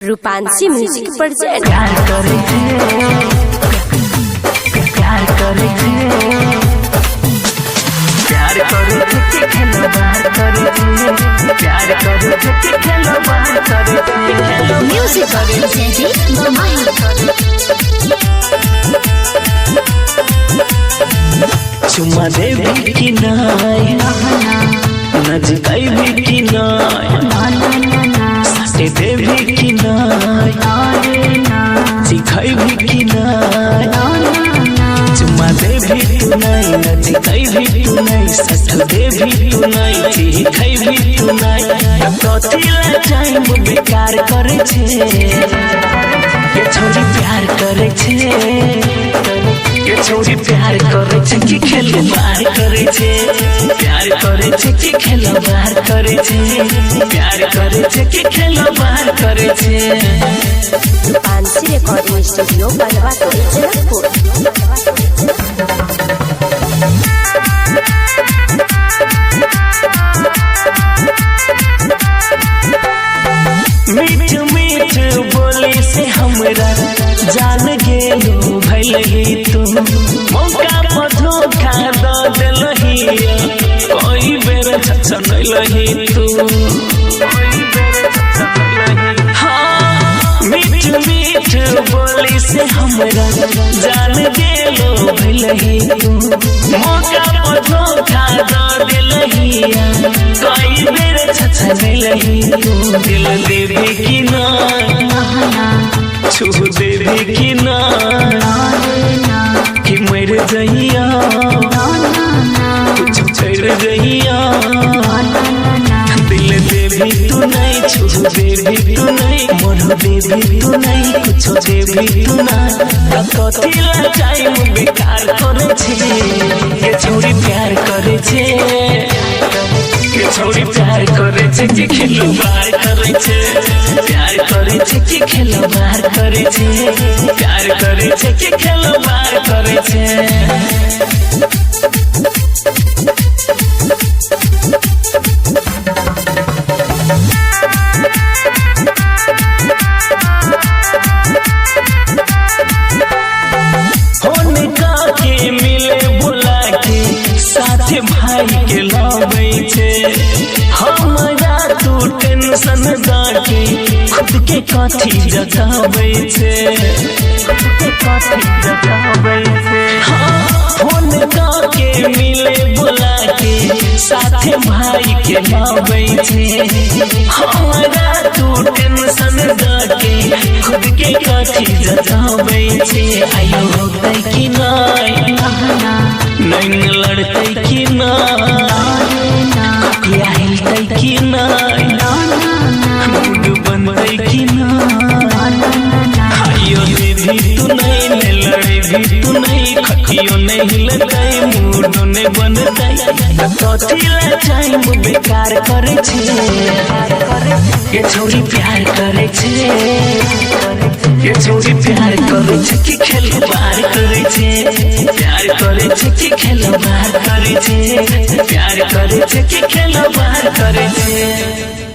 Rupanshi music पर प्यार करे प्यार करे प्यार करे के खेलो बाहर करे प्यार करे के खेलो बाहर करे म्यूजिक चुम्मा देवी की नाय नजकाई भी की नाय साथे देवी की नाय सिखाई भी की नाय चुम्मा देवी तू नाय नजकाई भी तू नाय साथे देवी तू नाय सिखाई भी तू नाय कथी ला टाइम बेकार करे छे ये छोरी प्यार करे छे ये छोरी प्यार करे छे कि खेलो बाहर करे छे प्यार करे छे कि खेलो बाहर करे छे प्यार करे छे कि खेलो बाहर करे छे रूपांशी रिकॉर्डिंग स्टूडियो बलवा जनकपुर। मीठ मीठ बोली से हमरा जान गेलो भइलही तू मौका पर धोखा द देलही कोई बेर छछनलही तू हाँ मीठ मीठ बोली से हमरा जान गेलो भइलही तू मौका पर धोखा द देलही कोई बेर छछनलही तू दिल देवी की ना छू देवी की ना कि मर जइया कुछ छोड़ जइया दिल देवी तू नहीं छू देवी तू नहीं मोर देवी तू नहीं कुछ देवी तू ना कथी ला टाइम बेकार करे छे ये छोरी प्यार करे छे ये छोरी प्यार करे छे कि खेलो बाहर करे छे प्यार करे छे कि खेलो बाहर करे छे प्यार करे छे कि खेलो बाहर करे छे होने का के मिले बुला के साथे भाई के लावे छे हमरा तू टेंशन दाके खुद के काठी जतावे छे फोन का के मिले बुला के साथे भाई के लावे छे हमरा तू टेंशन दाके खुद के काठी जतावे छे आयो होतै कि नहीं नहीं लड़तै कि नहीं किया हिलतै कि नहीं मूड बनतै कि नहीं आयो देवी तू नहीं ने लड़े भी तू नहीं खटियो नहीं हिलतै मूड ने बनतै कथी ला टाइम बेकार करे छे ये छोरी प्यार करे छे ये छोरी प्यार करे छे कि खेलो बाहर करे छे प्यार करे छे कि खेलो बाहर करे छे प्यार करे छे कि खेलो बाहर करे छे।